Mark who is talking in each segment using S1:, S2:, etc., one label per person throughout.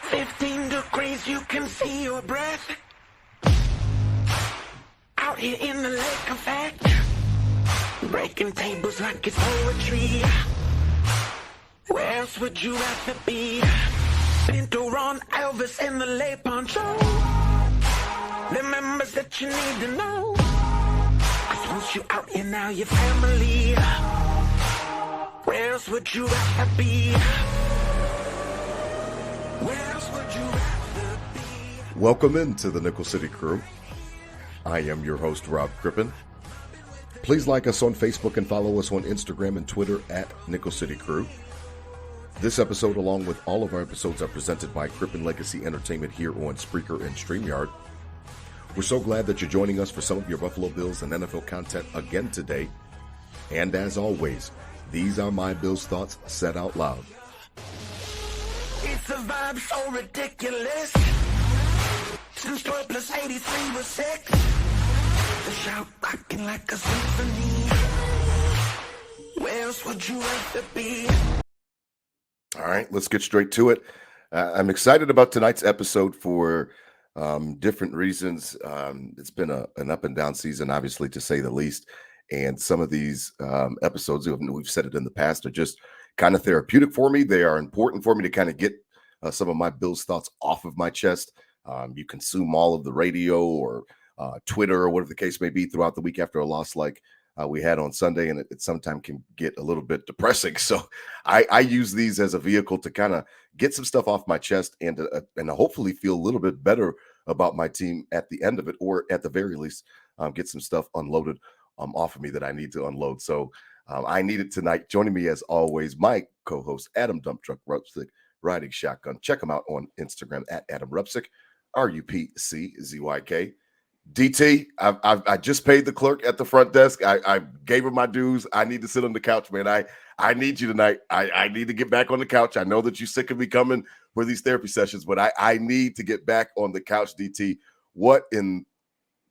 S1: 15 degrees, you can see your breath. Out here in the lake of fact, breaking tables like it's poetry. Where else would you rather be? Pinto, Ron, Elvis, and the lay poncho. The members that you need to know. 'Cause once you out here now, your family. Where else would you rather be? Where else would you rather be?
S2: Welcome into the Nickel City Crew. I am your host, Rob Crippen. Please like us on Facebook and follow us on Instagram and Twitter at Nickel City Crew. This episode, along with all of our episodes, are presented by Crippen Legacy Entertainment here on Spreaker and StreamYard. We're so glad that you're joining us for some of your Buffalo Bills and NFL content again today. And as always, these are my Bills thoughts said out loud.
S1: It's a vibe so ridiculous. Since 12 plus 83 was 6. The shout rocking like a symphony. Where else would you rather be?
S2: All right, let's get straight to it. I'm excited about tonight's episode for different reasons. It's been an up and down season, obviously, to say the least. And some of these episodes, we've said it in the past, are just kind of therapeutic for me. They are important for me to kind of get some of my Bills thoughts off of my chest. You consume all of the radio or Twitter or whatever the case may be throughout the week after a loss like we had on Sunday, and it sometimes can get a little bit depressing. So I use these as a vehicle to kind of get some stuff off my chest and to hopefully feel a little bit better about my team at the end of it, or at the very least, get some stuff unloaded off of me that I need to unload. So I need it tonight. Joining me as always, my co-host, Adam Dump Truck Rupsick, Riding Shotgun. Check him out on Instagram at Adam Rupsick, RUPCZYK. DT, I just paid the clerk at the front desk. I gave her my dues. I need to sit on the couch, man. I need you tonight. I need to get back on the couch. I know that you're sick of me coming for these therapy sessions, but I need to get back on the couch, DT. What in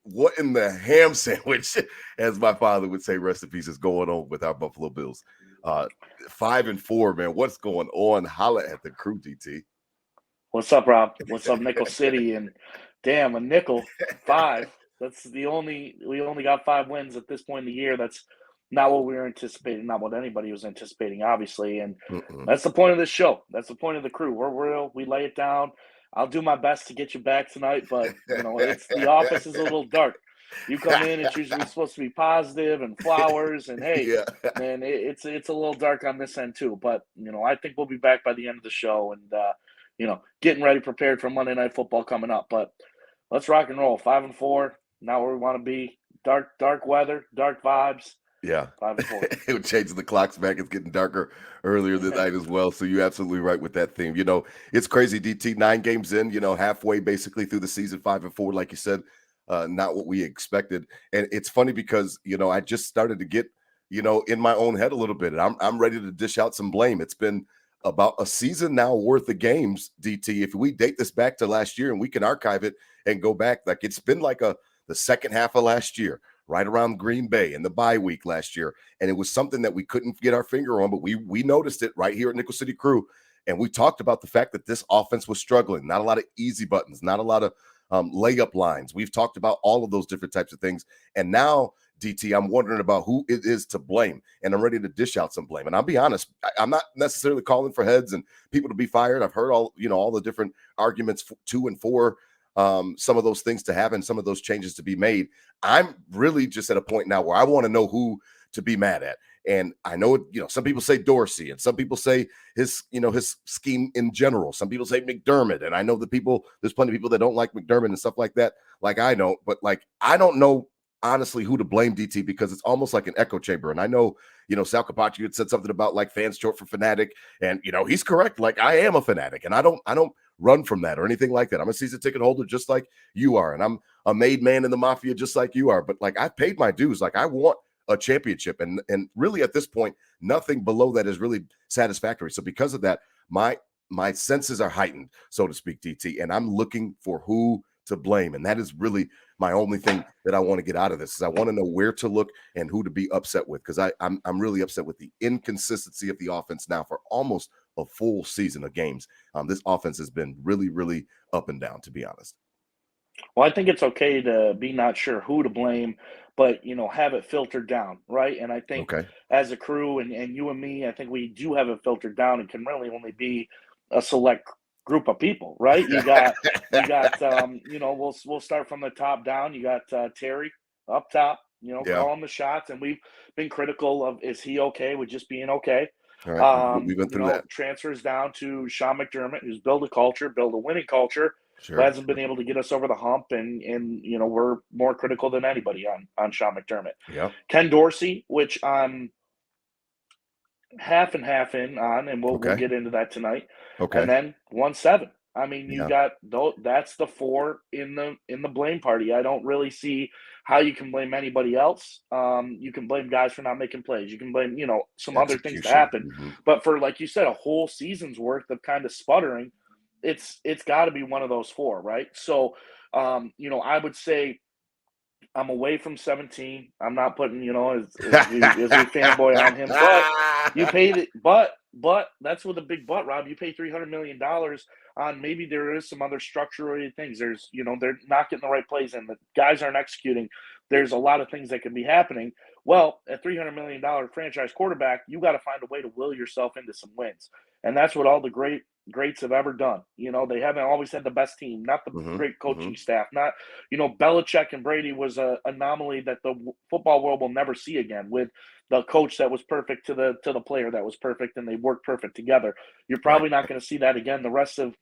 S2: the ham sandwich, as my father would say, rest in peace, is going on with our Buffalo Bills? 5-4, man. What's going on? Holla at the crew, DT.
S3: What's up, Rob? What's up, Nickel City? And damn, a nickel, 5. We only got 5 wins at this point in the year. That's not what we were anticipating, not what anybody was anticipating, obviously. And that's the point of this show. That's the point of the crew. We're real. We lay it down. I'll do my best to get you back tonight, but it's the office is a little dark. You come in, it's usually supposed to be positive and flowers, and hey, man, it's a little dark on this end too. But I think we'll be back by the end of the show, and getting ready, prepared for Monday Night Football coming up. But let's rock and roll. 5-4, not where we want to be. Dark weather, dark vibes.
S2: Yeah.
S3: 5-4.
S2: It changes the clocks back. It's getting darker earlier tonight as well. So you're absolutely right with that theme. It's crazy, DT. 9 games in, halfway basically through the season, 5-4, like you said, not what we expected. And it's funny because, I just started to get, in my own head a little bit. And I'm ready to dish out some blame. It's been about a season now worth of games, DT. If we date this back to last year and we can archive it and go back, like it's been like the second half of last year, right around Green Bay and the bye week last year. And it was something that we couldn't get our finger on, but we noticed it right here at Nickel City Crew. And we talked about the fact that this offense was struggling. Not a lot of easy buttons, not a lot of layup lines. We've talked about all of those different types of things. And now, DT, I'm wondering about who it is to blame, and I'm ready to dish out some blame. And I'll be honest, I'm not necessarily calling for heads and people to be fired. I've heard all the different arguments to and for some of those things to happen, some of those changes to be made. I'm really just at a point now where I want to know who to be mad at. And I know, some people say Dorsey, and some people say his scheme in general. Some people say McDermott. And I know there's plenty of people that don't like McDermott and stuff like that. Like I don't, but I don't know honestly who to blame, DT, because it's almost like an echo chamber. And I know, Sal Capaccio had said something about like fans short for fanatic, and he's correct. Like I am a fanatic, and I don't run from that or anything like that. I'm a season ticket holder just like you are, and I'm a made man in the mafia just like you are. But like I paid my dues. Like I want a championship, and really at this point, nothing below that is really satisfactory. So because of that, my senses are heightened, so to speak, DT, and I'm looking for who to blame. And that is really my only thing that I want to get out of this, is I want to know where to look and who to be upset with, because I'm really upset with the inconsistency of the offense now for almost a full season of games. This offense has been really, really up and down, to be honest.
S3: Well, I think it's okay to be not sure who to blame, but have it filtered down, right? And I think
S2: Okay.
S3: as a crew and you and me, I think we do have it filtered down and can really only be a select group of people, right? We'll start from the top down. You got Terry up top,
S2: Yeah.
S3: calling the shots, and we've been critical of is he okay with just being okay?
S2: All right. We went through that.
S3: Transfers down to Sean McDermott, who's built a winning culture, who
S2: Sure.
S3: hasn't been able to get us over the hump, and we're more critical than anybody on Sean McDermott.
S2: Yeah.
S3: Ken Dorsey, which I'm half and half in on, and we'll get into that tonight.
S2: Okay.
S3: And then 1-7. I mean, you got that's the 4 in the blame party. I don't really see how you can blame anybody else. You can blame guys for not making plays. You can blame some other things to happen.
S2: Mm-hmm.
S3: But for, like you said, a whole season's worth of kind of sputtering, it's got to be one of those 4, right? So, I would say I'm away from 17. I'm not putting, as we fanboy on him, but you paid it. But that's with a big but, Rob. You pay $300 million on maybe there is some other structural things. There's, they're not getting the right plays in. The guys aren't executing. There's a lot of things that could be happening. Well, a $300 million franchise quarterback, you got to find a way to will yourself into some wins. And that's what all the greats have ever done. They haven't always had the best team, not the great coaching staff, not, Belichick and Brady was an anomaly that the football world will never see again, with the coach that was perfect to the player that was perfect, and they worked perfect together. You're probably not going to see that again the rest of,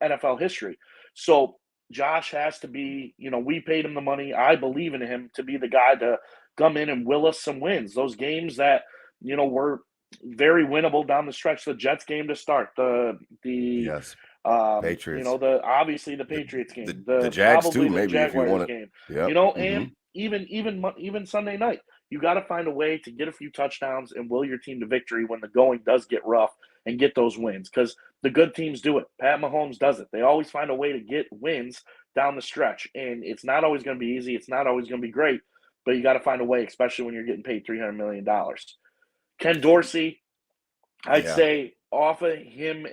S3: NFL history. So Josh has to be, we paid him the money. I believe in him to be the guy to come in and will us some wins. Those games that, were very winnable down the stretch. The Jets game to start, the
S2: Patriots.
S3: Obviously the Patriots game,
S2: the Jags
S3: probably
S2: too, maybe
S3: Jaguars
S2: if you want
S3: game,
S2: yep.
S3: And even Sunday night, you got to find a way to get a few touchdowns and will your team to victory when the going does get rough, and get those wins, because the good teams do it. Pat Mahomes does it. They always find a way to get wins down the stretch, and it's not always going to be easy. It's not always going to be great, but you got to find a way, especially when you're getting paid $300 million. Ken Dorsey, I'd say off of him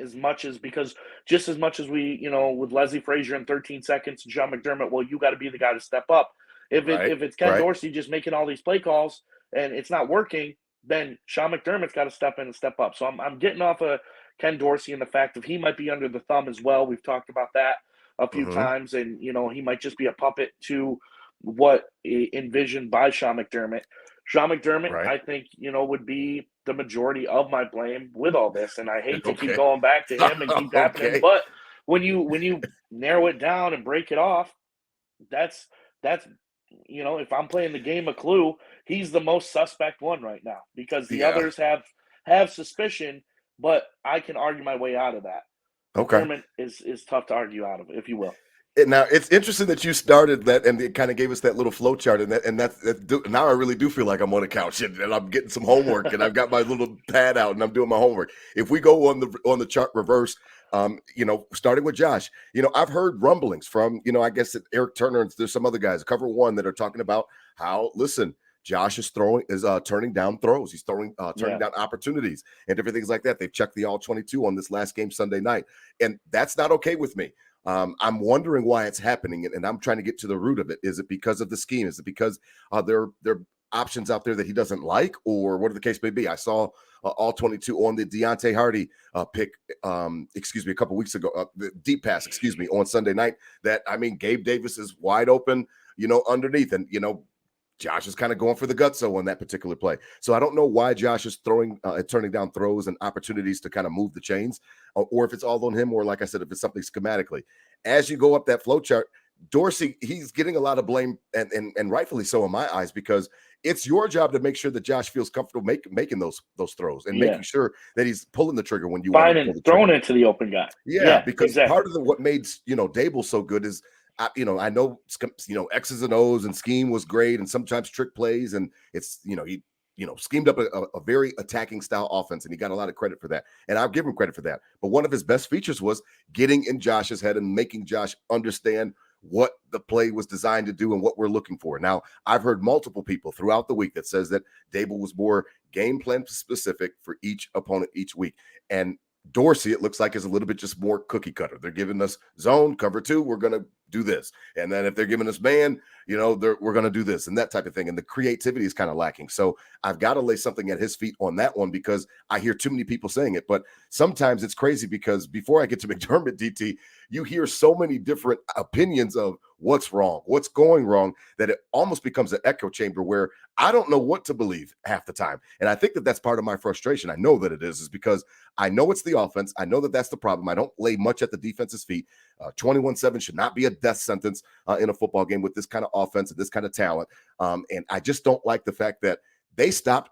S3: just as much as we, with Leslie Frazier in 13 seconds and Sean McDermott, well, you got to be the guy to step up. If it's Ken Dorsey just making all these play calls and it's not working, then Sean McDermott's got to step in and step up. So I'm getting off of Ken Dorsey and the fact that he might be under the thumb as well. We've talked about that a few times, and he might just be a puppet to what envisioned by Sean McDermott. Sean McDermott, I think, would be the majority of my blame with all this. And I hate to keep going back to him and keep happening. But when you narrow it down and break it off, that's if I'm playing the game of Clue, he's the most suspect one right now, because the others have suspicion, but I can argue my way out of that. McDermott is tough to argue out of, if you will.
S2: Now it's interesting that you started that, and it kind of gave us that little flow chart, and that's now I really do feel like I'm on a couch and I'm getting some homework, and I've got my little pad out and I'm doing my homework. If we go on the chart reverse, starting with Josh, I've heard rumblings from I guess Eric Turner and there's some other guys, Cover One, that are talking about how Josh is turning down throws. He's turning down opportunities and different things like that. They've checked the all 22 on this last game Sunday night, and that's not okay with me. I'm wondering why it's happening, and I'm trying to get to the root of it. Is it because of the scheme? Is it because there are options out there that he doesn't like, or whatever the case may be? I saw all 22 on the Deontay Hardy pick, a couple weeks ago, the deep pass, on Sunday night. That, Gabe Davis is wide open, underneath, and Josh is kind of going for the gutso on that particular play. So I don't know why Josh is turning down throws and opportunities to kind of move the chains, or if it's all on him, or like I said, if it's something schematically. As you go up that flow chart, Dorsey, he's getting a lot of blame, and rightfully so in my eyes, because it's your job to make sure that Josh feels comfortable making those throws and making sure that he's pulling the trigger when you want to
S3: throwing it to the open guy.
S2: Yeah, because part of what made Dable so good is, I know X's and O's and scheme was great, and sometimes trick plays, and it's he schemed up a very attacking style offense, and he got a lot of credit for that, and I'll give him credit for that. But one of his best features was getting in Josh's head and making Josh understand what the play was designed to do and what we're looking for. Now, I've heard multiple people throughout the week that says that Dable was more game plan specific for each opponent each week, and Dorsey, it looks like, is a little bit just more cookie cutter. They're giving us zone, cover two, we're going to do this. And then if they're giving us man, we're going to do this and that type of thing. And the creativity is kind of lacking. So I've got to lay something at his feet on that one because I hear too many people saying it. But sometimes it's crazy because before I get to McDermott, DT, you hear so many different opinions of what's wrong, what's going wrong, that it almost becomes an echo chamber where I don't know what to believe half the time. And I think that that's part of my frustration. I know that it is because I know it's the offense. I know that that's the problem. I don't lay much at the defense's feet. 21-7 should not be a death sentence in a football game with this kind of offense and this kind of talent. And I just don't like the fact that they stopped,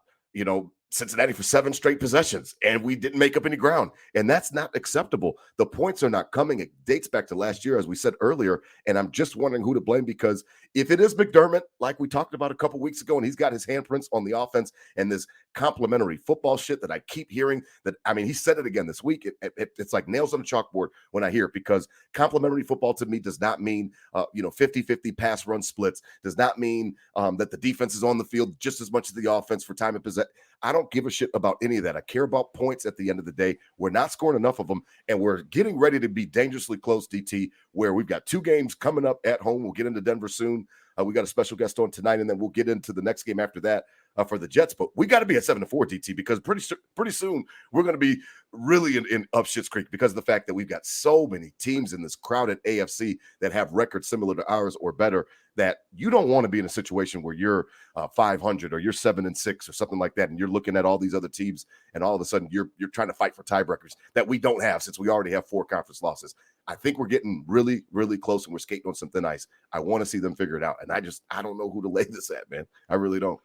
S2: Cincinnati for 7 straight possessions, and we didn't make up any ground. And that's not acceptable. The points are not coming. It dates back to last year, as we said earlier. And I'm just wondering who to blame, because if it is McDermott, like we talked about a couple weeks ago, and he's got his handprints on the offense and this complementary football shit that I keep hearing, that, I mean, he said it again this week. It's like nails on a chalkboard when I hear it, because complementary football to me does not mean, 50-50 pass run splits, does not mean that the defense is on the field just as much as the offense for time of possession. I don't give a shit about any of that. I care about points at the end of the day. We're not scoring enough of them, and we're getting ready to be dangerously close, DT, where we've got 2 games coming up at home. We'll get into Denver soon. We got a special guest on tonight, and then we'll get into the next game after that for the Jets. But we got to be at 7-4, DT, because pretty soon we're going to be really in up shit's creek because of the fact that we've got so many teams in this crowded AFC that have records similar to ours or better, that you don't want to be in a situation where you're 500 or you're 7-6 or something like that, and you're looking at all these other teams, and all of a sudden you're trying to fight for tiebreakers that we don't have, since we already have 4 conference losses. I think we're getting really, really close, and we're skating on some thin ice. I want to see them figure it out, and I don't know who to lay this at, man. I really don't.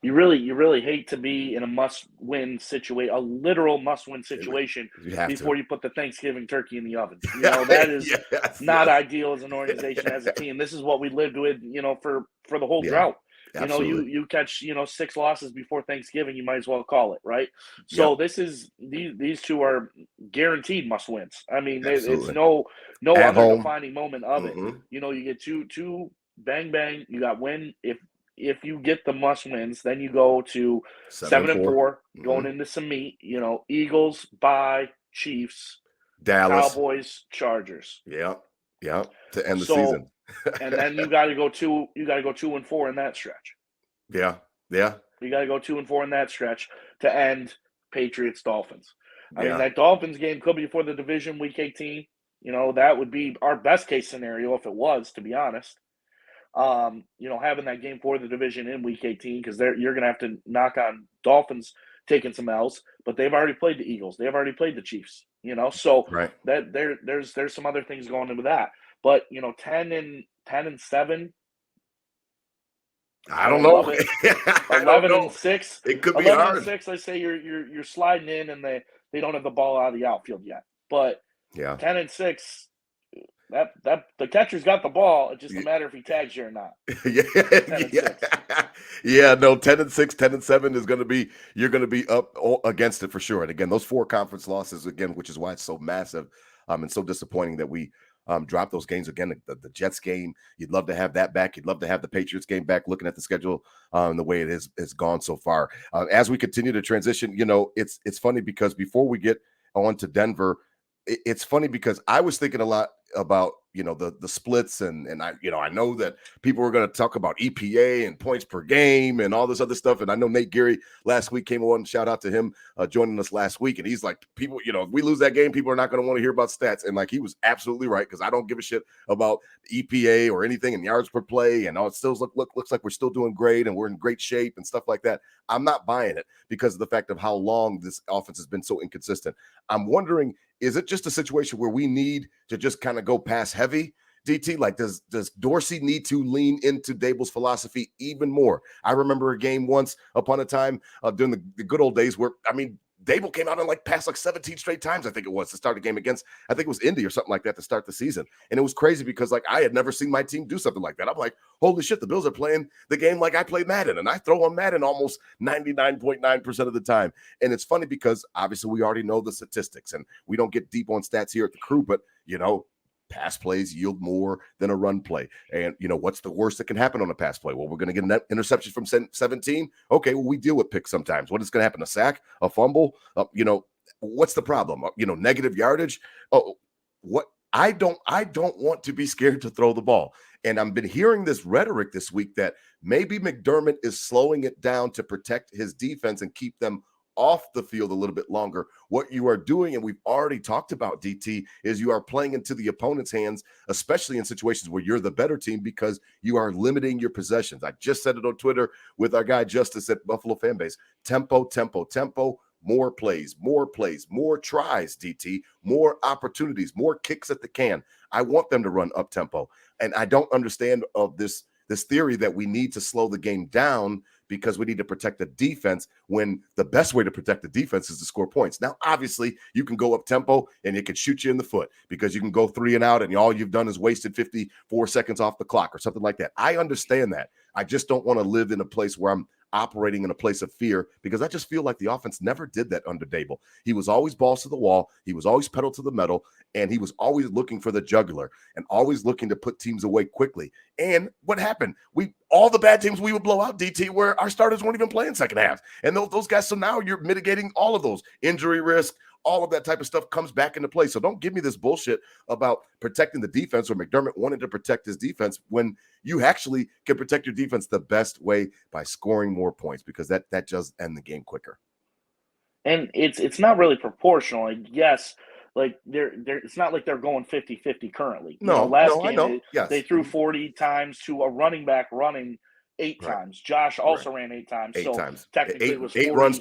S3: You really hate to be in a must-win situation, a literal must-win situation, before you put the Thanksgiving turkey in the oven. That is not ideal as an organization, as a team. This is what we lived with, for the whole drought. Absolutely. You catch 6 losses before Thanksgiving, you might as well call it, right? So this is these 2 are guaranteed must-wins. I mean, it's no
S2: at
S3: other
S2: home
S3: defining moment of it. You get two bang bang. You got win. If you get the must wins, then you go to 7-4, going into some meat. Eagles, bye, Chiefs,
S2: Dallas,
S3: Cowboys, Chargers.
S2: Yeah, to end the season.
S3: And then you got to go 2. You got to go 2-4 in that stretch.
S2: Yeah.
S3: You got to go 2-4 in that stretch to end Patriots Dolphins. I mean, that Dolphins game could be for the division week 18. That would be our best case scenario if it was, to be honest. Having that game for the division in week 18, because you're going to have to knock on Dolphins taking some L's, but they've already played the Eagles. They've already played the Chiefs, so that there's some other things going into that. But 10-7.
S2: I don't know.
S3: 11-6.
S2: It could be hard.
S3: 11-6. I say you're sliding in, and they don't have the ball out of the outfield yet. But 10-6. That the catcher's got the ball. It's just a matter if he tags you or not.
S2: 10-6, 10-7 is going to be, you're going to be up against it for sure. And again, those 4 conference losses again, which is why it's so massive and so disappointing that we dropped those games again. The Jets game, you'd love to have that back. You'd love to have the Patriots game back. Looking at the schedule and the way it is gone so far. As we continue to transition, it's funny because before we get on to Denver, it's funny because I was thinking a lot about the splits and I know that people were going to talk about EPA and points per game and all this other stuff, and I know Nate Geary last week came on, shout out to him joining us last week, and he's like, people, if we lose that game, people are not going to want to hear about stats, and like he was absolutely right, because I don't give a shit about EPA or anything in yards per play, and it still looks like we're still doing great and we're in great shape and stuff like that. I'm not buying it because of the fact of how long this offense has been so inconsistent. I'm wondering, is it just a situation where we need to just kind of go pass heavy, DT? Like, does Dorsey need to lean into Dable's philosophy even more? I remember a game once upon a time during the good old days where, I mean, Dable came out and passed 17 straight times, I think it was, to start a game against, I think it was Indy or something like that to start the season. And it was crazy because I had never seen my team do something like that. I'm like, holy shit, the Bills are playing the game like I played Madden, and I throw on Madden almost 99.9% of the time. And it's funny because obviously we already know the statistics and we don't get deep on stats here at the crew, but pass plays yield more than a run play. And, what's the worst that can happen on a pass play? Well, we're going to get an interception from 17. Okay, well, we deal with picks sometimes. What is going to happen? A sack, a fumble? what's the problem? Negative yardage. Oh, what? I don't want to be scared to throw the ball. And I've been hearing this rhetoric this week that maybe McDermott is slowing it down to protect his defense and keep them off the field a little bit longer. What you are doing, and we've already talked about, DT, is you are playing into the opponent's hands, especially in situations where you're the better team, because you are limiting your possessions. I just said it on Twitter with our guy Justice at Buffalo Fanbase. Tempo, tempo, tempo. More plays, more tries, DT, more opportunities, more kicks at the can. I want them to run up tempo. And I don't understand of this theory that we need to slow the game down because we need to protect the defense, when the best way to protect the defense is to score points. Now, obviously, you can go up tempo and it can shoot you in the foot because you can go 3 and out and all you've done is wasted 54 seconds off the clock or something like that. I understand that. I just don't want to live in a place where I'm operating in a place of fear, because I just feel like the offense never did that under Dable. He was always balls to the wall. He was always pedal to the metal, and he was always looking for the jugular and always looking to put teams away quickly. And what happened? All the bad teams we would blow out, DT, where our starters weren't even playing second half. And those guys, so now you're mitigating all of those injury risk. All of that type of stuff comes back into play. So don't give me this bullshit about protecting the defense, or McDermott wanted to protect his defense, when you actually can protect your defense the best way by scoring more points, because that does end the game quicker.
S3: And it's not really proportional. Like, yes, like they're it's not like they're going 50-50 currently. Last game they threw 40 times to a running back running 8 times. Josh also ran 8 times.
S2: 8
S3: so
S2: times.
S3: Technically, it was
S2: 8 runs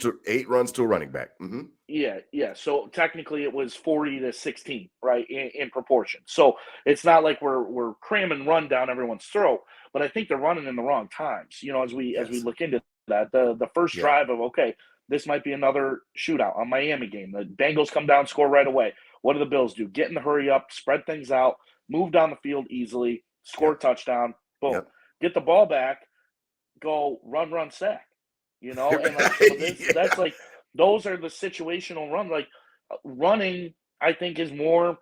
S2: to a running back. Mm-hmm.
S3: Yeah. So technically, it was 40-16, right, in proportion. So it's not like we're cramming run down everyone's throat, but I think they're running in the wrong times. As we look into that, the first drive of this might be another shootout on Miami game. The Bengals come down, score right away. What do the Bills do? Get in the hurry up, spread things out, move down the field easily, score a touchdown, boom, get the ball back. Go run, sack, and that's like, those are the situational runs. Like, running, I think, is more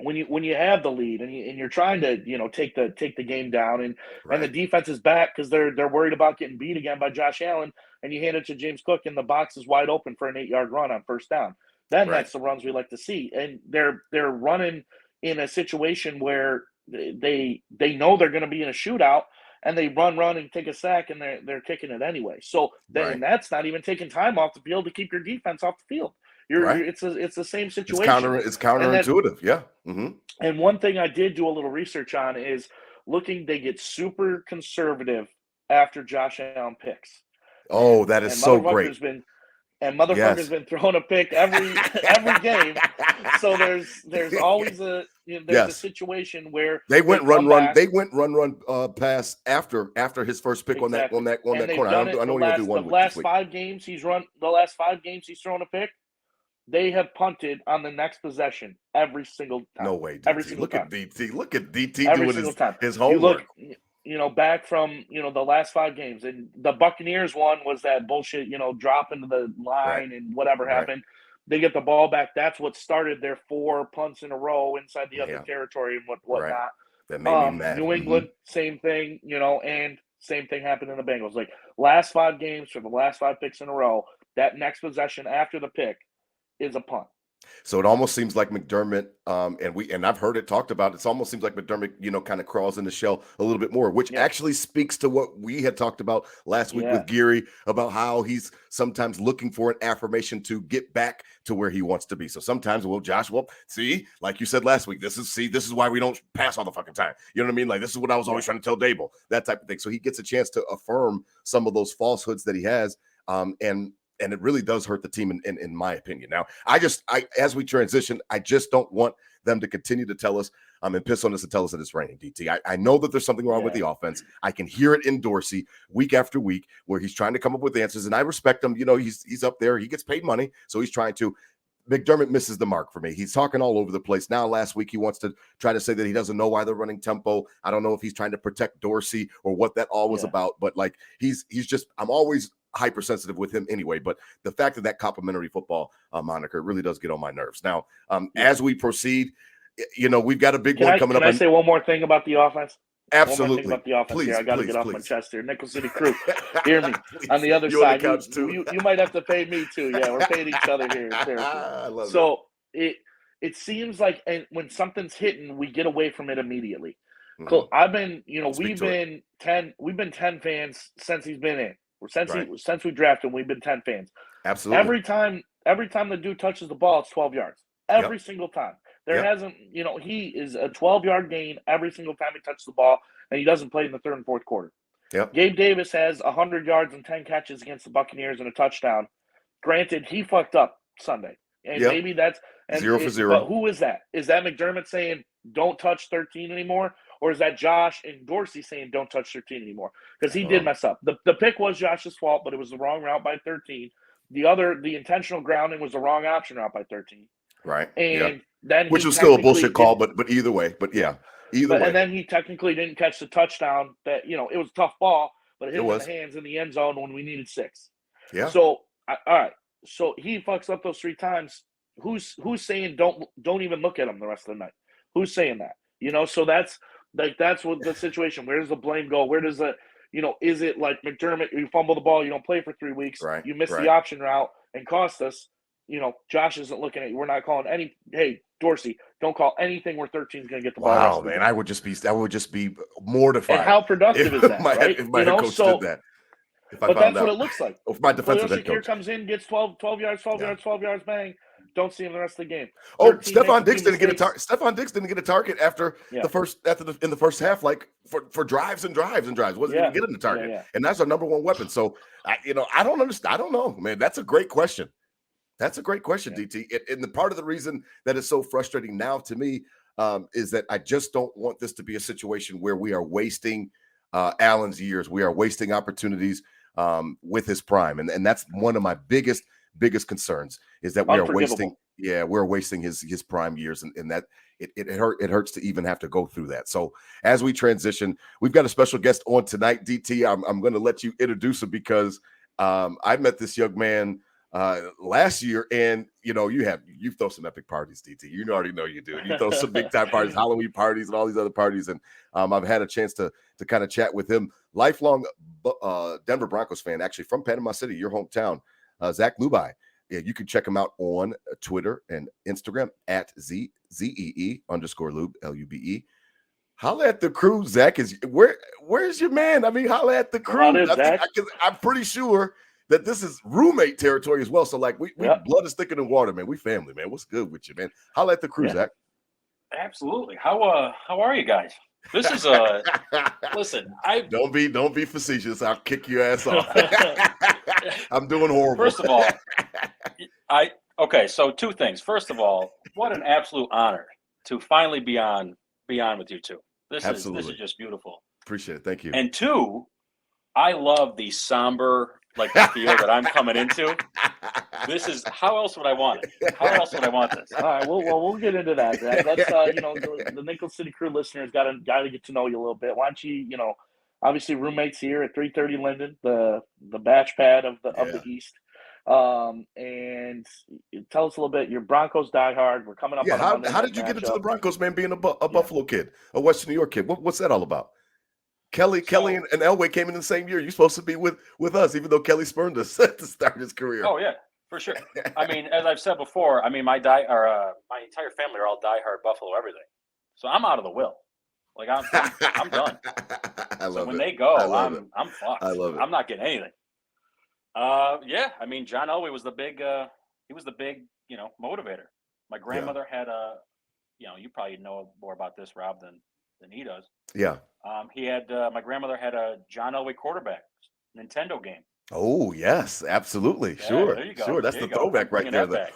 S3: when you have the lead and you're trying to take the game down, and the defense is back because they're worried about getting beat again by Josh Allen, and you hand it to James Cook and the box is wide open for an 8-yard run on first down. Then that's the runs we like to see, and they're running in a situation where they know they're going to be in a shootout. And they run and take a sack, and they're kicking it anyway. So then that's not even taking time off the field to keep your defense off the field. It's the same situation.
S2: It's counterintuitive, yeah. Mm-hmm.
S3: And one thing I did do a little research on is they get super conservative after Josh Allen picks.
S2: Oh, that is so great.
S3: Motherfucker's been throwing a pick every game. So there's always a situation where
S2: they went run. They went run pass after his first pick on that corner. I know he'll do one.
S3: The last 5 games he's thrown a pick. They have punted on the next possession every single time.
S2: No way, DT.
S3: Every single time.
S2: Look at DT doing his homework.
S3: You look, back from the last 5 games, and the Buccaneers one was that bullshit, drop into the line and whatever happened. They get the ball back. That's what started their 4 punts in a row inside the other territory and whatnot.
S2: That made me mad.
S3: New England, same thing, and same thing happened in the Bengals. Like, last 5 games for the last 5 picks in a row, that next possession after the pick is a punt.
S2: So it almost seems like McDermott, and I've heard it talked about. It almost seems like McDermott, kind of crawls in the shell a little bit more, which actually speaks to what we had talked about last week with Geary about how he's sometimes looking for an affirmation to get back to where he wants to be. So sometimes, Josh, see, like you said last week, this is why we don't pass all the fucking time. You know what I mean? Like, this is what I was always trying to tell Dable, that type of thing. So he gets a chance to affirm some of those falsehoods that he has, and it really does hurt the team, in my opinion. Now, as we transition, I just don't want them to continue to tell us, and piss on us and tell us that it's raining, DT. I know that there's something wrong with the offense. I can hear it in Dorsey week after week where he's trying to come up with answers, and I respect him. He's up there. He gets paid money, so he's trying to. McDermott misses the mark for me. He's talking all over the place. Now, last week, he wants to try to say that he doesn't know why they're running tempo. I don't know if he's trying to protect Dorsey or what that all was about, but like he's just – I'm always – hypersensitive with him anyway, but the fact that complementary football moniker really does get on my nerves. Now, as we proceed, we've got a big one coming up.
S3: Can I say one more thing about the offense? One more thing
S2: Absolutely.
S3: about the offense
S2: Please,
S3: here. I got to
S2: please,
S3: get off my
S2: please.
S3: chest here. Nickel City Crew, hear me.
S2: Please.
S3: On the other
S2: You on the
S3: side,
S2: couch too.
S3: you might have to pay me too. Yeah, we're paying each other here.
S2: I love
S3: So it seems like, and when something's hitting, we get away from it immediately.
S2: it.
S3: So I've been,
S2: Speak
S3: we've
S2: to it.
S3: been 10 fans since he's been in.
S2: Right.
S3: Since we drafted him, we've been 10 fans.
S2: Absolutely.
S3: Every time the dude touches the ball, it's 12 yards. Every single time. There hasn't, he is a 12-yard gain every single time he touches the ball, and he doesn't play in the third and fourth quarter.
S2: Yep.
S3: Gabe Davis has 100 yards and 10 catches against the Buccaneers and a touchdown. Granted, he fucked up Sunday, and maybe that's
S2: 0 for 0.
S3: But who is that? Is that McDermott saying don't touch 13 anymore, or is that Josh and Dorsey saying don't touch 13 anymore? Because he did mess up. The pick was Josh's fault, but it was the wrong route by 13. The intentional grounding was the wrong option route by 13.
S2: Right.
S3: And then
S2: which was still a bullshit call, but either way. But yeah, either way.
S3: And then he technically didn't catch the touchdown. That it was a tough ball, but it hit him in the hands in the end zone when we needed 6. Yeah. So all right. So he fucks up those 3 times. Who's saying don't even look at him the rest of the night? Who's saying that? So that's what the situation. Where does the blame go? Where does the is it like McDermott? You fumble the ball, you don't play for 3 weeks.
S2: Right.
S3: You miss the option route and cost us. Josh isn't looking at you. We're not calling any. Hey, Dorsey, don't call anything where 13 is going to get the ball.
S2: Wow, man, I would just be mortified.
S3: And how productive is that? Right?
S2: If my head coach did that.
S3: But that's what it looks like.
S2: If my defensive head
S3: Here
S2: coach
S3: comes in, gets 12 yards, 12 yards, bang. Don't see him the rest of the game.
S2: Stephon Diggs didn't get a target. Stephon Diggs didn't get a target after in the first half, like for drives and drives and drives. Wasn't even getting the target, and that's our number one weapon. So I don't understand. I don't know, man. That's a great question. That's a great question, DT. And the part of the reason that is so frustrating now to me is that I just don't want this to be a situation where we are wasting Allen's years. We are wasting opportunities with his prime, and that's one of my biggest concerns is that we are wasting. Yeah, we're wasting his prime years, and that it hurts to even have to go through that. So as we transition, we've got a special guest on tonight, DT. I'm going to let you introduce him because I met this young man last year, and you throw some epic parties, DT. You already know you do. You throw some big time parties, Halloween parties, and all these other parties. And I've had a chance to kind of chat with him. Lifelong Denver Broncos fan, actually from Panama City, your hometown. Zack Lubi. Yeah, you can check him out on Twitter and Instagram at ZEE_Lube, LUBE. Holla at the crew, Zach. Where's your man? I mean, holla at the crew. I'm pretty sure that this is roommate territory as well. So, like, we blood is thicker than water, man. We family, man. What's good with you, man? Holla at the crew, Zach.
S4: Absolutely. How are you guys? This is listen.
S2: Don't be facetious. I'll kick your ass off. I'm doing horrible.
S4: First of all, so 2 things. First of all, what an absolute honor to finally be on with you two. This is just beautiful.
S2: Appreciate it. Thank you.
S4: And 2, I love the somber the feel that I'm coming into. This is how else would I want it? How else would I want this?
S3: All right, we'll get into that. Let's the Nickel City Crew listeners got to get to know you a little bit. Why don't you obviously roommates here at 330 Linden, the Bachelor Pad of the East. And tell us a little bit. Your Broncos diehard. We're coming up.
S2: Yeah, how did you get into the Broncos, man? Being a Buffalo kid, a Western New York kid. What's that all about? Kelly and Elway came in the same year. You're supposed to be with us, even though Kelly spurned us to start his career.
S4: Oh yeah, for sure. I mean, as I've said before, I mean my entire family are all diehard Buffalo everything. So I'm out of the will. Like I'm done.
S2: I love
S4: when
S2: it.
S4: they go, I'm fucked.
S2: I love it.
S4: I'm not getting anything. I mean John Elway was the big motivator. My grandmother had you probably know more about this, Rob, than he does.
S2: Yeah.
S4: My grandmother had a John Elway quarterback Nintendo game.
S2: Oh yes, absolutely.
S4: Yeah,
S2: sure.
S4: there you go.
S2: Sure. That's the throwback right there.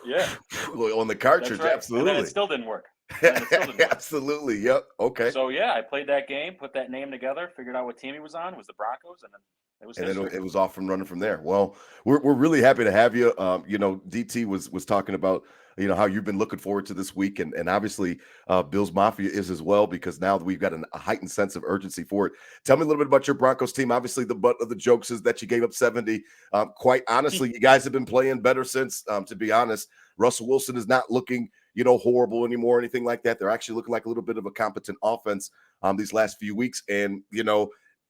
S4: Yeah.
S2: On the cartridge,
S4: right.
S2: absolutely.
S4: And then it still didn't work.
S2: Absolutely. Yep. Okay.
S4: So I played that game, put that name together, figured out what team he was on. It was the Broncos, and then it was.
S2: And then it was off and running from there. Well, we're really happy to have you. DT was talking about how you've been looking forward to this week, and obviously Bills Mafia is as well, because now we've got a heightened sense of urgency for it. Tell me a little bit about your Broncos team. Obviously, the butt of the jokes is that you gave up 70. Quite honestly, you guys have been playing better since. To be honest, Russell Wilson is not looking horrible anymore or anything like that. They're actually looking like a little bit of a competent offense. these last few weeks. And,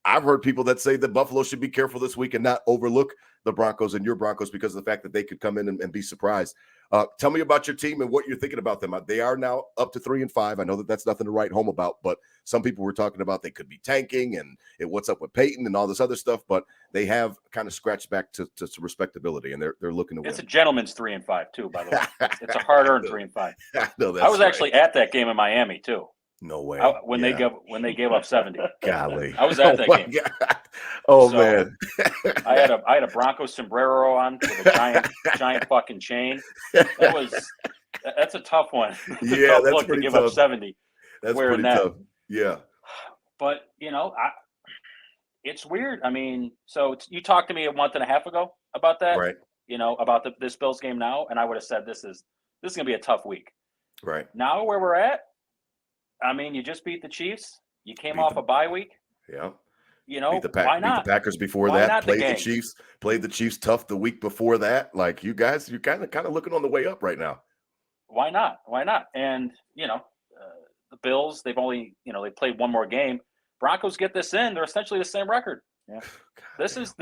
S2: I've heard people that say that Buffalo should be careful this week and not overlook the Broncos and your Broncos because of the fact that they could come in and be surprised. Tell me about your team and what you're thinking about them. They are now up to 3-5. I know that that's nothing to write home about, but some people were talking about they could be tanking and what's up with Peyton and all this other stuff, but they have kind of scratched back to respectability, and they're looking to win.
S4: It's a gentleman's 3-5 too, by the way. It's a hard-earned 3-5.
S2: No,
S4: I was actually at that game in Miami too.
S2: No way.
S4: When they gave up 70.
S2: Golly.
S4: I was at that game.
S2: God. Oh,
S4: So,
S2: man.
S4: I had a Broncos sombrero on with a giant fucking chain. That's a tough one.
S2: Yeah, that's
S4: look
S2: pretty
S4: to give
S2: tough.
S4: up 70.
S2: That's
S4: wearing
S2: pretty
S4: that.
S2: tough. Yeah.
S4: But it's weird. I mean, so you talked to me a month and a half ago about that,
S2: Right.
S4: About this Bills game now, and I would have said this is gonna be a tough week.
S2: Right.
S4: Now where we're at, I mean, you just beat the Chiefs. You came off a bye week.
S2: Yeah.
S4: Why not?
S2: Beat the Packers before
S4: Why
S2: that.
S4: not
S2: Played
S4: the
S2: the
S4: gang?
S2: Chiefs. Played the Chiefs tough the week before that. Like, you guys, you're kind of looking on the way up right now.
S4: Why not? And the Bills, they've only they played one more game. Broncos get this in, they're essentially the same record. Yeah. This is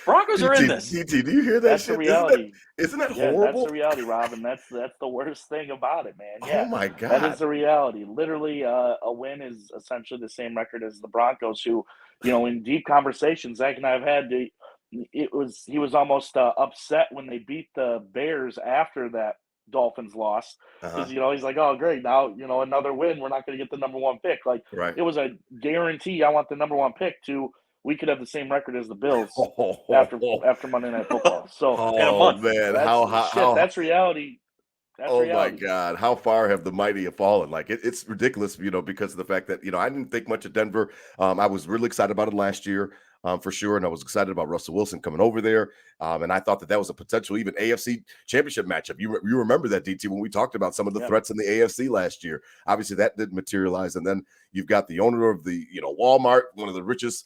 S4: Broncos are in this.
S2: DT, do you hear that
S3: That's
S2: shit?
S3: the reality.
S2: Isn't that
S3: Yeah,
S2: horrible?
S3: that's the reality, Rob, and that's the worst thing about it, man. Yeah,
S2: Oh my God.
S3: that is the reality. Literally, a win is essentially the same record as the Broncos, who, in deep conversations Zach and I have had, he was almost upset when they beat the Bears after that Dolphins loss because he's like, oh great, now another win, we're not going to get the number one pick. Like,
S2: Right.
S3: it was a guarantee. I want the number one pick to. We could have the same record as the Bills after Monday Night Football. So
S2: Oh,
S3: in a month,
S2: man,
S3: that's reality. That's reality.
S2: My God, how far have the mighty have fallen? Like, it's ridiculous, because of the fact that I didn't think much of Denver. I was really excited about it last year, for sure, and I was excited about Russell Wilson coming over there. And I thought that was a potential even AFC championship matchup. You remember that, DT, when we talked about some of the threats in the AFC last year. Obviously, that didn't materialize. And then you've got the owner of the Walmart, one of the richest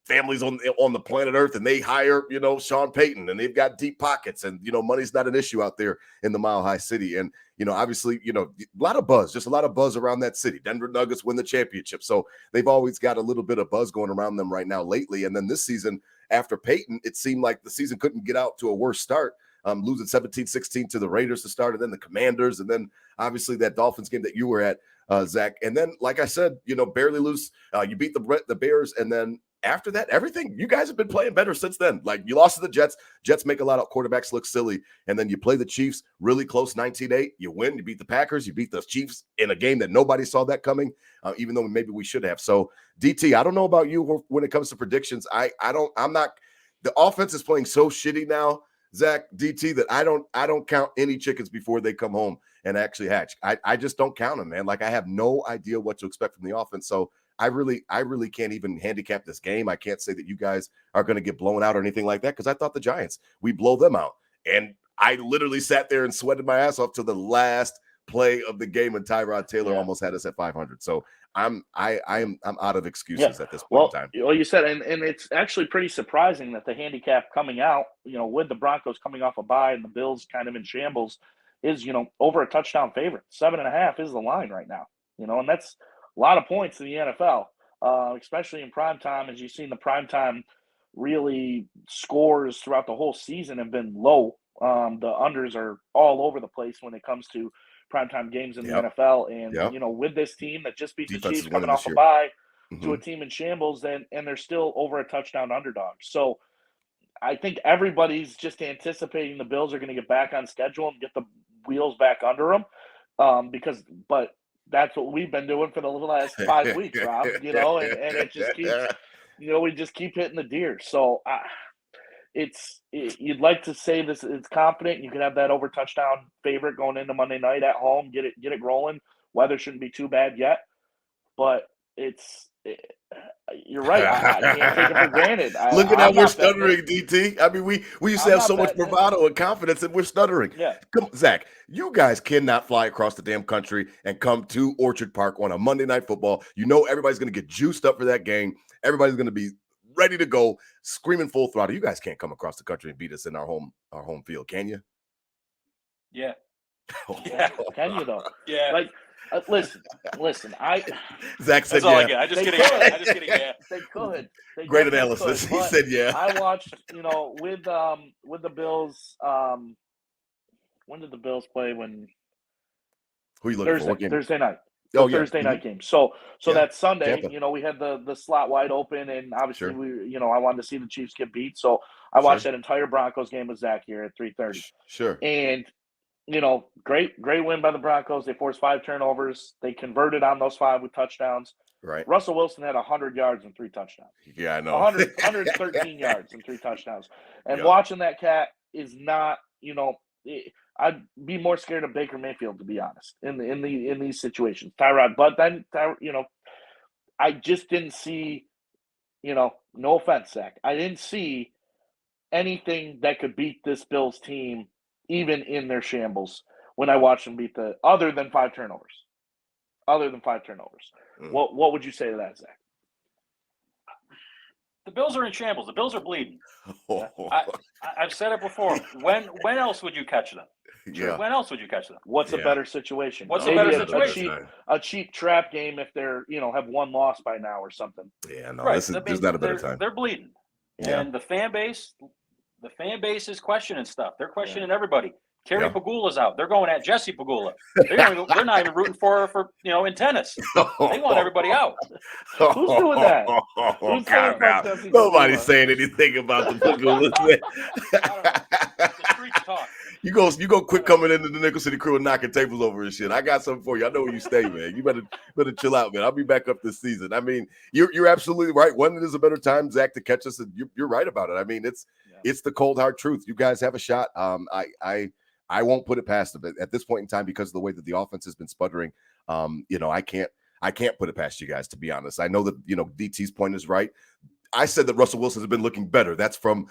S2: families on the planet Earth, and they hire Sean Payton, and they've got deep pockets, and money's not an issue out there in the Mile High City. And obviously a lot of buzz around that city. Denver Nuggets win the championship, so they've always got a little bit of buzz going around them right now lately. And then this season, after Payton, it seemed like the season couldn't get out to a worse start. Losing 17-16 to the Raiders to start, and then the Commanders, and then obviously that Dolphins game that you were at, Zach. And then, like I said, barely lose. You beat the Bears, and then after that, everything, you guys have been playing better since then. Like, you lost to the Jets. Jets make a lot of quarterbacks look silly. And then you play the Chiefs really close, 19-8. You win. You beat the Packers. You beat the Chiefs in a game that nobody saw that coming, even though maybe we should have. So, DT, I don't know about you when it comes to predictions. I'm not – the offense is playing so shitty now, Zach, DT, that I don't count any chickens before they come home and actually hatch. I just don't count them, man. Like, I have no idea what to expect from the offense. So, I really can't even handicap this game. I can't say that you guys are going to get blown out or anything like that, because I thought the Giants, we blow them out. And I literally sat there and sweated my ass off to the last play of the game, and Tyrod Taylor almost had us at 500. So I'm out of excuses at this point in time.
S3: Well, you said, and it's actually pretty surprising that the handicap coming out, with the Broncos coming off a bye and the Bills kind of in shambles, is over a touchdown favorite. 7.5 is the line right now. And that's a lot of points in the NFL, especially in prime time. As you've seen, the prime time really scores throughout the whole season have been low. The unders are all over the place when it comes to primetime games in the NFL. And, with this team that just beat the Chiefs coming off a bye to a team in shambles, and they're still over a touchdown underdog. So I think everybody's just anticipating the Bills are going to get back on schedule and get the wheels back under them, but that's what we've been doing for the last 5 weeks, Rob, and it just keeps, we just keep hitting the deer. So you'd like to say this, it's confident. You could have that over touchdown favorite going into Monday night at home, get it rolling. Weather shouldn't be too bad yet, but you're right. I can't take it for granted.
S2: Look at how we're stuttering, DT. I mean, we used to have so much bravado and confidence, and we're stuttering.
S3: Yeah.
S2: Come, Zach, you guys cannot fly across the damn country and come to Orchard Park on a Monday Night Football. Everybody's going to get juiced up for that game. Everybody's going to be ready to go, screaming full throttle. You guys can't come across the country and beat us in our home field, can you?
S4: Yeah.
S3: Yeah. Can you, though?
S4: Yeah.
S3: Like, Listen.
S2: Zach said
S4: That's all I
S2: yeah.
S4: get. I'm just
S3: They
S4: kidding.
S3: could.
S4: I'm just kidding. Yeah.
S3: They could. They
S2: Great
S3: definitely
S2: analysis.
S3: could,
S2: He
S3: but
S2: said yeah.
S3: I watched, with the Bills. When did the Bills play? When
S2: Who are you looking for? What game?
S3: Thursday night.
S2: Oh, yeah.
S3: Thursday night game. So
S2: Yeah,
S3: that Sunday,
S2: Tampa.
S3: we had the slot wide open, and obviously
S2: Sure.
S3: I wanted to see the Chiefs get beat. So I watched
S2: Sure.
S3: that entire Broncos game with Zach here at 3:30.
S2: Sure.
S3: And great win by the Broncos. They forced 5 turnovers. They converted on those 5 with touchdowns.
S2: Right.
S3: Russell Wilson had 100 yards and 3 touchdowns.
S2: Yeah, I know.
S3: 113 yards and 3 touchdowns. And watching that cat is not, I'd be more scared of Baker Mayfield, to be honest, in these situations. Tyrod, but then I just didn't see, no offense, Zach, I didn't see anything that could beat this Bills team, even in their shambles, when I watched them beat other than 5 turnovers. What would you say to that, Zach?
S4: The Bills are in shambles. The Bills are bleeding. I've said it before. When else would you catch them?
S2: Yeah.
S4: When else would you catch them?
S3: What's a better situation?
S4: What's
S3: Maybe
S4: a better situation?
S3: A cheap trap game if they're have 1 loss by now or something.
S2: Yeah, no,
S4: right.
S2: there's not a better time.
S4: They're bleeding, and the fan base is questioning stuff. They're questioning everybody. Kerry Pagula's out. They're going at Jesse Pagula. They're not even rooting for in tennis. They want everybody out.
S3: Who's doing that? Who's saying
S2: Nobody's saying anything about the Pagulas.
S4: The streets talk.
S2: You go quick coming into the Nickel City Crew and knocking tables over and shit. I got something for you. I know where you stay, man. You better chill out, man. I'll be back up this season. I mean, you're absolutely right. When is a better time, Zach, to catch us? And you're right about it. I mean, it's the cold hard truth. You guys have a shot. I won't put it past them at this point in time because of the way that the offense has been sputtering. I can't put it past you guys, to be honest. I know that DT's point is right. I said that Russell Wilson has been looking better. That's from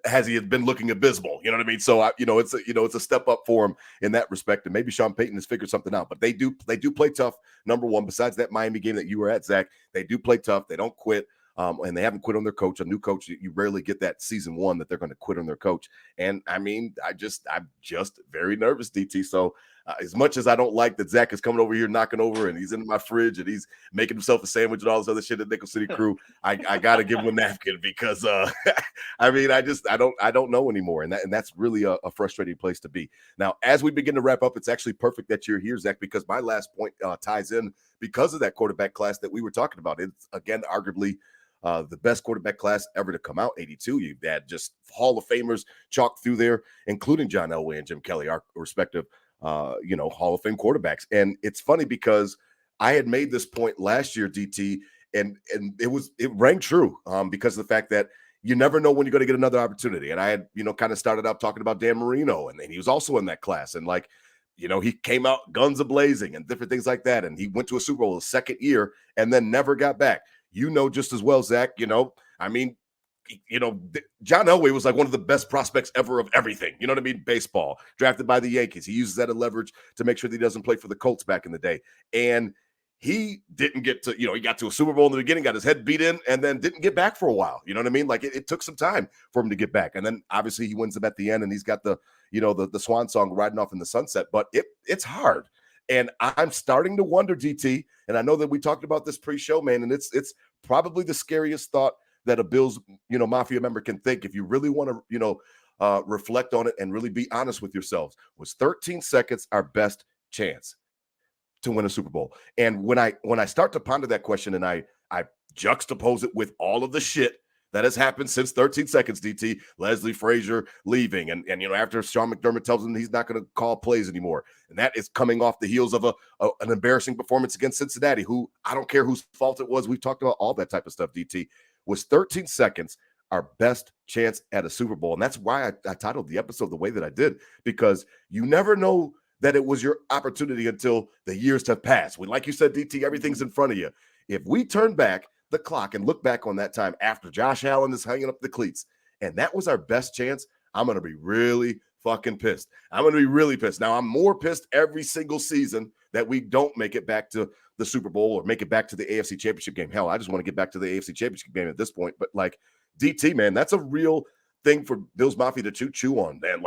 S2: has he been looking abysmal? You know what I mean? So it's a step up for him in that respect. And maybe Sean Payton has figured something out. But they do play tough. Number one, besides that Miami game that you were at, Zach, they do play tough. They don't quit. And they haven't quit on their coach. A new coach, you rarely get that season 1 that they're going to quit on their coach. And I mean, I'm just very nervous, DT. So as much as I don't like that Zach is coming over here knocking over and he's in my fridge and he's making himself a sandwich and all this other shit at Nickel City Crew, I got to give him a napkin because I mean, I don't know anymore. And that's really a frustrating place to be. Now, as we begin to wrap up, it's actually perfect that you're here, Zach, because my last point ties in because of that quarterback class that we were talking about. It's again, arguably, the best quarterback class ever to come out, 82. You've had just Hall of Famers chalked through there, including John Elway and Jim Kelly, our respective, Hall of Fame quarterbacks. And it's funny because I had made this point last year, DT, and it rang true because of the fact that you never know when you're going to get another opportunity. And I had, kind of started out talking about Dan Marino, and he was also in that class. And he came out guns a-blazing and different things like that. And he went to a Super Bowl his second year and then never got back. Just as well, Zach, I mean, John Elway was like one of the best prospects ever of everything. You know what I mean? Baseball, drafted by the Yankees. He uses that as leverage to make sure that he doesn't play for the Colts back in the day. And he didn't get to, he got to a Super Bowl in the beginning, got his head beat in, and then didn't get back for a while. You know what I mean? Like it took some time for him to get back. And then obviously he wins them at the end and he's got the swan song riding off in the sunset, but it's hard. And I'm starting to wonder, DT, and I know that we talked about this pre-show, man, and it's probably the scariest thought that a Bills, Mafia member can think if you really want to, reflect on it and really be honest with yourselves. Was 13 seconds our best chance to win a Super Bowl? And when I start to ponder that question and I juxtapose it with all of the shit that has happened since 13 seconds, DT, Leslie Frazier leaving. And after Sean McDermott tells him he's not going to call plays anymore. And that is coming off the heels of an embarrassing performance against Cincinnati, who I don't care whose fault it was. We've talked about all that type of stuff, DT. Was 13 seconds our best chance at a Super Bowl? And that's why I titled the episode the way that I did, because you never know that it was your opportunity until the years have passed. Like you said, DT, everything's in front of you. If we turn back the clock and look back on that time after Josh Allen is hanging up the cleats, and that was our best chance, I'm going to be really fucking pissed. I'm going to be really pissed. Now, I'm more pissed every single season that we don't make it back to the Super Bowl or make it back to the AFC Championship game. Hell, I just want to get back to the AFC Championship game at this point. But DT, man, that's a real thing for Bills Mafia to chew on, man.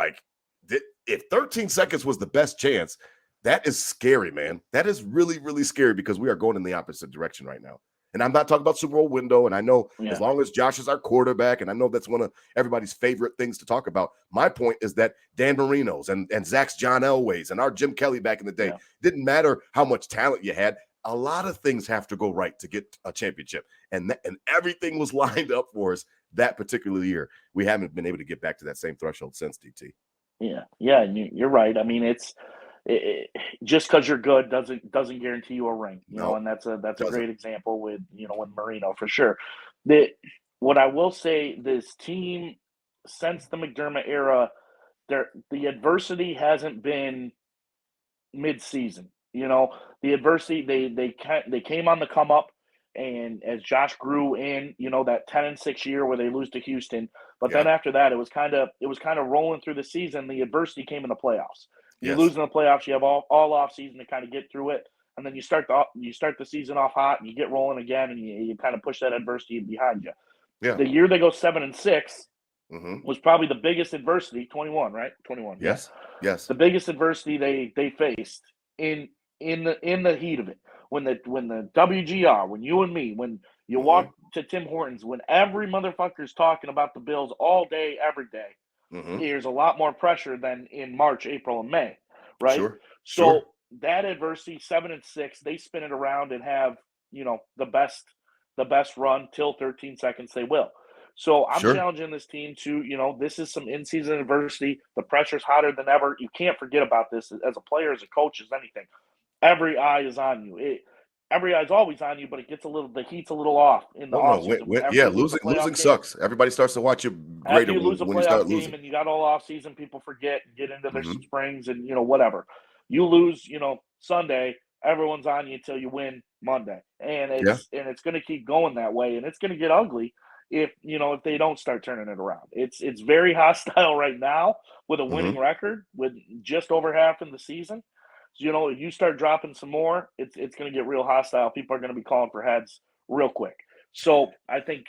S2: If 13 seconds was the best chance, That is scary, man. That is really, really scary because we are going in the opposite direction right now. And I'm not talking about Super Bowl window. And I know as long as Josh is our quarterback, and I know that's one of everybody's favorite things to talk about. My point is that Dan Marino's and Zach's John Elway's and our Jim Kelly back in the day, didn't matter how much talent you had. A lot of things have to go right to get a championship. And everything was lined up for us that particular year. We haven't been able to get back to that same threshold since, DT.
S3: Yeah, and you're right. I mean, just because you're good doesn't guarantee you a ring, know, and that's a great example with with Marino for sure. What I will say, this team since the McDermott era, the adversity hasn't been mid-season. The adversity they came on the come up, and as Josh grew in, that 10-6 year where they lose to Houston, but then after that it was kind of rolling through the season. The adversity came in the playoffs. You lose in the playoffs, you have all off season to kind of get through it, and then you start the season off hot, and you get rolling again, and you kind of push that adversity behind you. Yeah. The year they go 7-6 was probably the biggest adversity. 21, right? 21.
S2: Yes. Yes.
S3: The biggest adversity they faced in the heat of it. When the WGR, when you and me, when you walk to Tim Hortons, when every motherfucker's talking about the Bills all day, every day, there's a lot more pressure than in March, April, and May, right? So that adversity, 7-6, they spin it around and have the best run till 13 seconds. They will. So I'm challenging this team to this is some in-season adversity. The pressure's hotter than ever. You can't forget about this as a player, as a coach, as anything. Every eye is on you. Every eye's always on you, but the heat's a little off in the offseason.
S2: Losing sucks. Everybody starts to watch you greater
S3: after you lose a
S2: when you start
S3: playoff game
S2: losing.
S3: And you got all offseason, people forget and get into their springs and whatever. You lose, Sunday, everyone's on you until you win Monday, and it's going to keep going that way, and it's going to get ugly if they don't start turning it around. It's very hostile right now with a winning record with just over half in the season. So, if you start dropping some more, it's going to get real hostile. People are going to be calling for heads real quick. So I think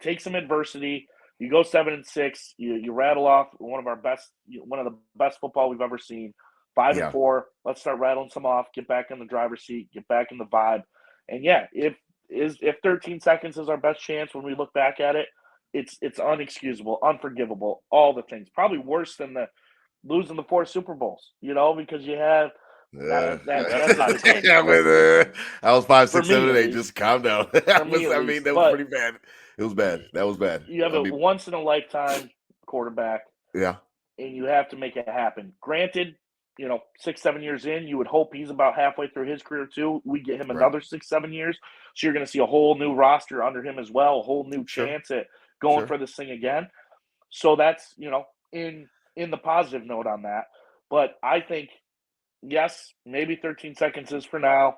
S3: take some adversity. You go 7-6. You rattle off one of the best football we've ever seen. 5-4. Let's start rattling some off. Get back in the driver's seat. Get back in the vibe. And if 13 seconds is our best chance when we look back at it, it's unexcusable, unforgivable, all the things. Probably worse than losing the 4 Super Bowls, because you have that's not a game.
S2: I was 5, 6, 7, 8. Just calm down. That was pretty bad. It was bad. That was bad.
S3: You have a once in a lifetime quarterback.
S2: Yeah.
S3: And you have to make it happen. Granted, 6, 7 years in, you would hope he's about halfway through his career too. We get him another 6, 7 years. So you're going to see a whole new roster under him as well, a whole new chance at going for this thing again. So that's, in the positive note on that. But I think, yes, maybe 13 seconds is for now.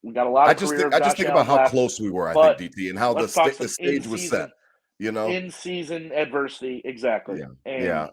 S3: We got a lot of
S2: I just think about how close we were, I think, DT, and how the stage was set.
S3: In-season adversity, exactly. And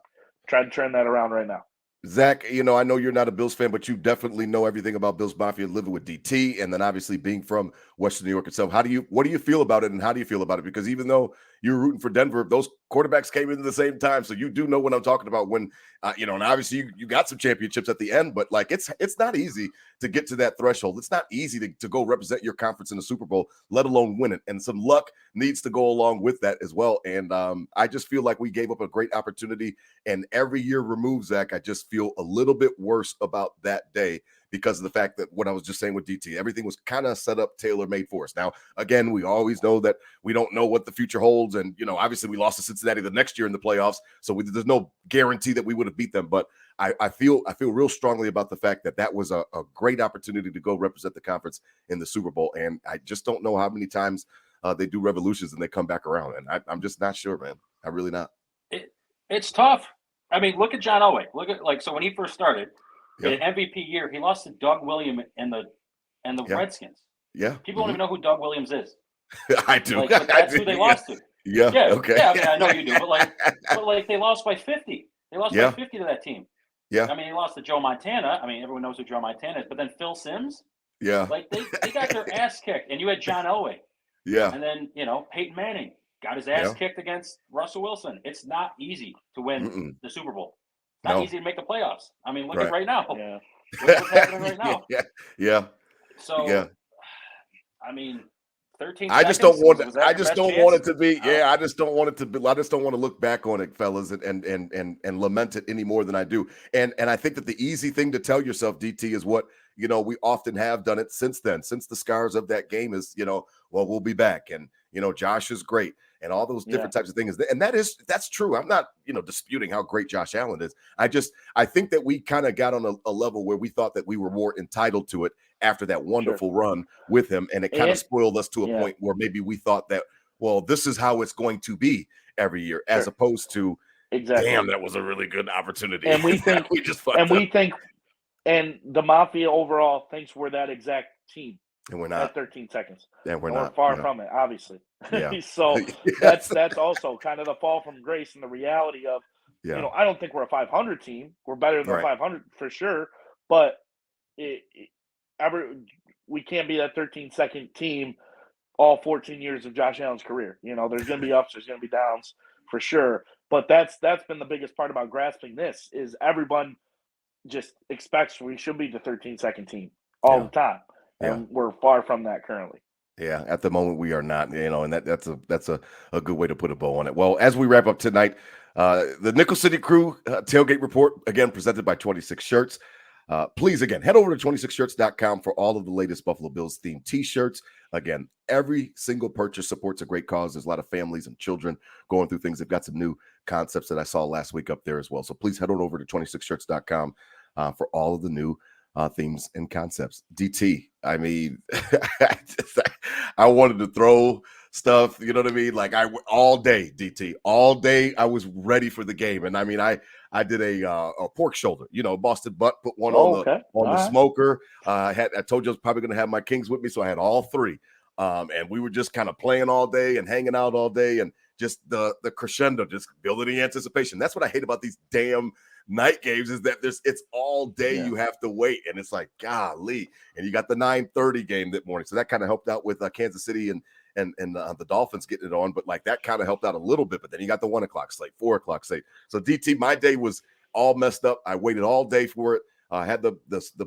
S3: try to turn that around right now.
S2: Zach, I know you're not a Bills fan, but you definitely know everything about Bills Mafia, living with DT, and then obviously being from Western New York itself. What do you feel about it, and how do you feel about it? Because even though you're rooting for Denver, those quarterbacks came in at the same time, so you do know what I'm talking about. When and obviously you got some championships at the end, but it's not easy to get to that threshold. It's not easy to go represent your conference in the Super Bowl, let alone win it. And some luck needs to go along with that as well. And I just feel like we gave up a great opportunity. And every year removed, Zach, I just feel a little bit worse about that day because of the fact that what I was just saying with DT, everything was kind of set up, tailor-made for us. Now, again, we always know that we don't know what the future holds. And, obviously we lost to Cincinnati the next year in the playoffs. So there's no guarantee that we would have beat them. But I feel real strongly about the fact that was a great opportunity to go represent the conference in the Super Bowl. And I just don't know how many times they do revolutions and they come back around. And I'm just not sure, man. I'm really not.
S4: It's tough. I mean, look at John Elway. Look at so when he first started, in MVP year, he lost to Doug Williams and the Redskins.
S2: Yeah.
S4: People don't even know who Doug Williams is.
S2: I do.
S4: But that's who they lost to.
S2: Yeah. Okay.
S4: Yeah. I mean, I know you do, but they lost by 50. They lost by 50 to that team.
S2: Yeah.
S4: I mean, they lost to Joe Montana. I mean, everyone knows who Joe Montana is. But then Phil Simms.
S2: Yeah.
S4: They got their ass kicked, and you had John Elway.
S2: Yeah.
S4: And then Peyton Manning got his ass kicked against Russell Wilson. It's not easy to win the Super Bowl. not
S2: No.
S4: easy to make the playoffs. I mean, look
S2: Right.
S4: at right now.
S3: Yeah.
S4: Look at what's happening right now.
S2: Yeah.
S4: So, I mean, 13
S2: I just
S4: seconds,
S2: don't want
S4: was
S2: it.
S4: that
S2: I
S4: your
S2: just
S4: best
S2: don't
S4: chance?
S2: want it to be. Yeah, I just don't want it to be. I just don't want to look back on it, fellas, and lament it any more than I do. And I think that the easy thing to tell yourself, DT, is what we often have done it since then, since the scars of that game is well, we'll be back, and Josh is great, and all those different types of things. And that's true. I'm not disputing how great Josh Allen is. I think that we kind of got on a level where we thought that we were more entitled to it after that wonderful run with him, and it kind of spoiled us to a point where maybe we thought that, well, this is how it's going to be every year, as opposed to, damn, that was a really good opportunity.
S3: And we think
S2: we just fucked up.
S3: And the Mafia overall thinks we're that exact team.
S2: And we're not.
S3: At 13 seconds.
S2: And we're
S3: not.
S2: We're
S3: far from it, obviously.
S2: Yeah.
S3: So that's also kind of the fall from grace and the reality of, I don't think we're a 500 team. We're better than 500 for sure. But we can't be that 13-second team all 14 years of Josh Allen's career. There's going to be ups, there's going to be downs for sure. But that's been the biggest part about grasping this is everyone just expects we should be the 13-second team all the time. And we're far from that currently.
S2: Yeah, at the moment we are not, and that's a good way to put a bow on it. Well, as we wrap up tonight, the Nickel City Crew tailgate report, again, presented by 26 Shirts. Please, again, head over to 26shirts.com for all of the latest Buffalo Bills themed t-shirts. Again, every single purchase supports a great cause. There's a lot of families and children going through things. They've got some new concepts that I saw last week up there as well. So please head on over to 26shirts.com for all of the new themes and concepts. DT, I mean, I wanted to throw stuff, you know what I mean? Like all day, DT, all day I was ready for the game. And I mean, I did a pork shoulder, Boston butt, put one on the smoker. I told you I was probably going to have my Kings with me, so I had all three. And we were just kind of playing all day and hanging out all day, and just the crescendo, just building the anticipation. That's what I hate about these damn night games, is that it's all day you have to wait, and it's like, golly. And you got the 9:30 game that morning, so that kind of helped out with Kansas City and the Dolphins getting it on, but like that kind of helped out a little bit. But then you got the 1 o'clock slate, 4 o'clock slate. So DT, my day was all messed up. I waited all day for it. I had the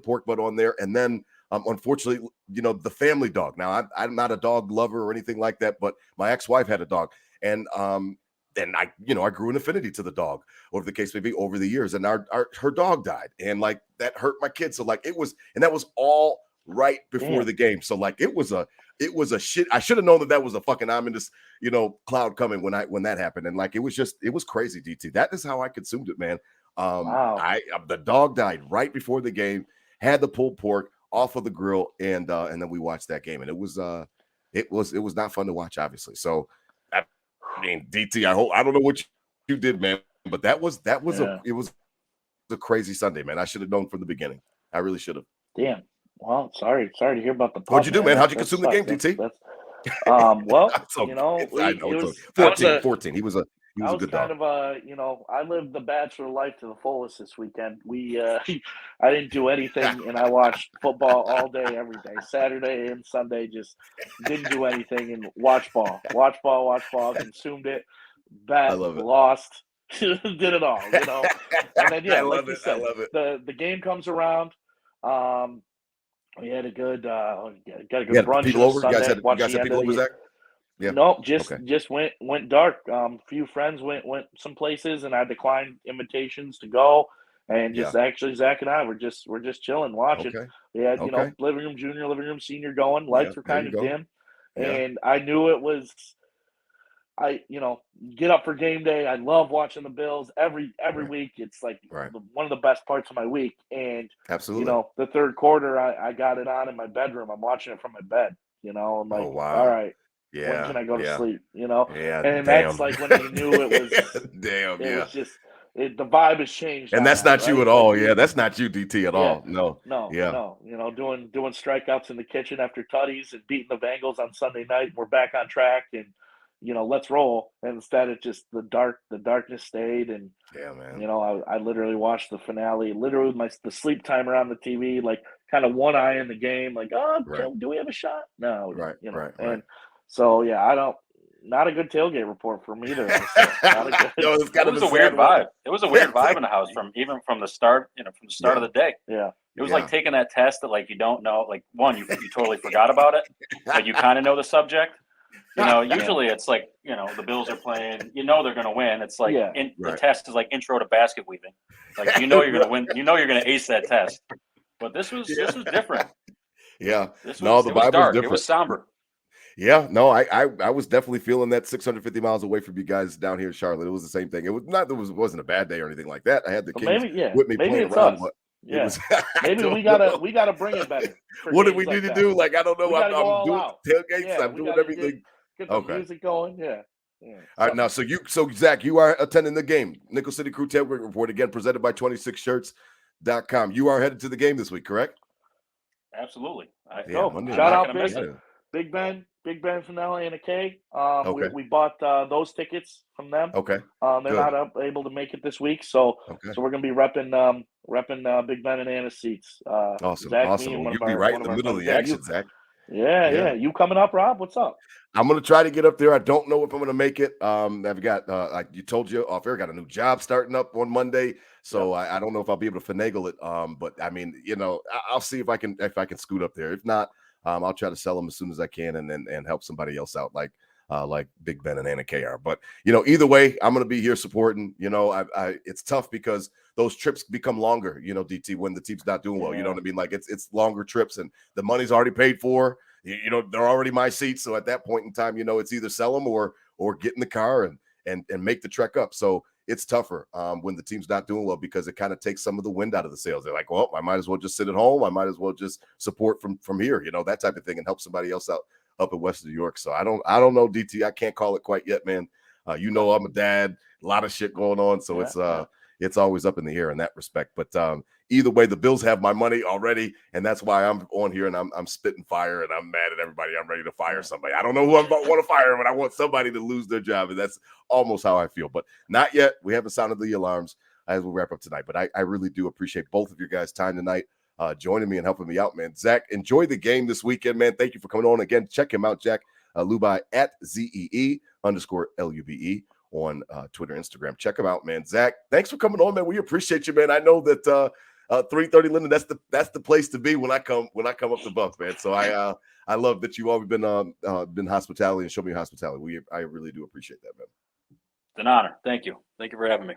S2: pork butt on there, and then unfortunately, the family dog. Now I'm not a dog lover or anything like that, but my ex-wife had a dog, and I grew an affinity to the dog, whatever the case may be, over the years. And her dog died, and like that hurt my kids. So like that was all right before the game. So like it was a shit. I should have known that was a fucking ominous, cloud coming when that happened. And like it was crazy, DT. That is how I consumed it, man.
S3: Wow.
S2: The dog died right before the game. Had the pulled pork off of the grill, and then we watched that game, and it was not fun to watch, obviously. So. I mean, DT, I don't know what you did, man, but it was a crazy Sunday, man. I should have known from the beginning. I really should have.
S3: Damn. Well, sorry to hear about the pup,
S2: What'd you do, man? How'd you consume the game, DT?
S3: Well,
S2: it was 14. He was a good dog.
S3: I lived the Bachelor life to the fullest this weekend. I didn't do anything, and I watched football all day, every day, Saturday and Sunday. Just didn't do anything and watch ball, consumed it, bet, lost, did it all, And then
S2: I love it. I love it.
S3: The game comes around. We had a good brunch.
S2: People over.
S3: Sunday,
S2: You guys had people over, Zach? Yeah.
S3: Nope, just went dark. A few friends went some places, and I declined invitations to go. And actually, Zach and I were just chilling, watching.
S2: Okay.
S3: We had living room junior, living room senior going. Lights were kind of dim, and I knew it was. Get up for game day. I love watching the Bills every week. It's like one of the best parts of my week. And
S2: absolutely,
S3: the third quarter, I got it on in my bedroom. I'm watching it from my bed. I'm like, all right.
S2: Yeah.
S3: When can I go to sleep?
S2: Yeah.
S3: And that's like when you knew it was. It was just the vibe has changed.
S2: And that's not you at all. Yeah, that's not you, DT, at all. No.
S3: Yeah. No. Doing strikeouts in the kitchen after tutties and beating the Bengals on Sunday night. We're back on track and let's roll. And instead, it just the darkness stayed. And
S2: man.
S3: I literally watched the finale, literally with the sleep timer on the TV, like kind of one eye in the game, like, do we have a shot? No.
S2: Right.
S3: And so, I don't, not a good tailgate report from either. Not a good,
S4: it was a weird vibe. It was a weird vibe in the house from the start. From the start of the day.
S3: Yeah.
S4: It was like taking that test that like you don't know. Like one, you totally forgot about it, but you kind of know the subject. Usually it's like the Bills are playing. They're going to win. It's like the test is like intro to basket weaving. Like you're going to win. You're going to ace that test. But this was different.
S2: Yeah.
S4: The vibe was dark. It was somber.
S2: Yeah, no, I was definitely feeling that 650 miles away from you guys down here in Charlotte. It was the same thing. It was not. It wasn't a bad day or anything like that. I had the Kings with me playing around. But
S3: maybe we gotta bring it better.
S2: What did we need to do? Like I don't know. I'm doing
S3: out.
S2: tailgates. I'm doing everything.
S3: Get the music going. Yeah.
S2: All right, now, so Zach, you are attending the game. Nickel City Crew Tailgate Report, again, presented by 26shirts.com. You are headed to the game this week, correct?
S4: Absolutely.
S3: Shout out Big Ben from the LA&K. We bought those tickets from them.
S2: Okay.
S3: They're not able to make it this week, so we're gonna be repping Big Ben and Anna's seats.
S2: Awesome.
S3: Zach,
S2: awesome. Well, you'll be right in the middle of the action, Zach.
S3: Yeah. You coming up, Rob? What's up?
S2: I'm gonna try to get up there. I don't know if I'm gonna make it. I've got like you told you off air, got a new job starting up on Monday, so I don't know if I'll be able to finagle it. But I mean, I'll see if I can scoot up there. If not, I'll try to sell them as soon as I can and help somebody else out like Big Ben and Anna K are. But either way, I'm gonna be here supporting. It's tough because those trips become longer. DT, when the team's not doing well. You know what I mean? Like it's longer trips and the money's already paid for. They're already my seats. So at that point in time, it's either sell them or get in the car and make the trek up. So it's tougher when the team's not doing well because it kind of takes some of the wind out of the sails. They're like, well, I might as well just sit at home. I might as well just support from here, that type of thing and help somebody else out up in West New York. So I don't know, DT. I can't call it quite yet, man. I'm a dad, a lot of shit going on. So it's always up in the air in that respect. But either way, the Bills have my money already, and that's why I'm on here and I'm spitting fire and I'm mad at everybody. I'm ready to fire somebody. I don't know who I want to fire, but I want somebody to lose their job, and that's almost how I feel. But not yet. We haven't sounded the alarms as we wrap up tonight. But I really do appreciate both of your guys' time tonight, joining me and helping me out, man. Zach, enjoy the game this weekend, man. Thank you for coming on. Again, check him out, Zack Lubi at ZEE_LUBE. on Twitter, Instagram. Check them out, man. Zach, thanks for coming on, man. We appreciate you, man. I know that 330 Linden, that's the place to be when I come up the bump, man. So I love that you've always been hospitality and show me hospitality. I really do appreciate that, man.
S4: It's an honor. Thank you. Thank you for having me.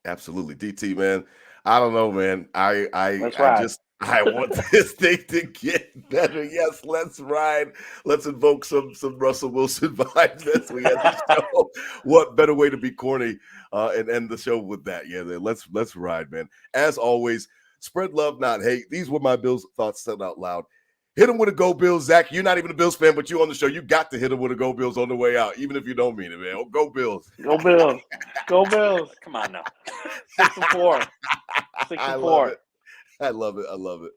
S2: Absolutely. DT, man. I don't know, man. I want this thing to get better. Yes, let's ride. Let's invoke some Russell Wilson vibes as we end the show. What better way to be corny and end the show with that? Yeah, let's ride, man. As always, spread love, not hate. These were my Bills thoughts said out loud. Hit him with a Go Bills, Zach. You're not even a Bills fan, but you on the show. You got to hit him with a Go Bills on the way out, even if you don't mean it, man. Oh, Go Bills.
S3: Go Bills. Go Bills.
S4: Come on now.
S3: 6-4. 6-4.
S2: I love it.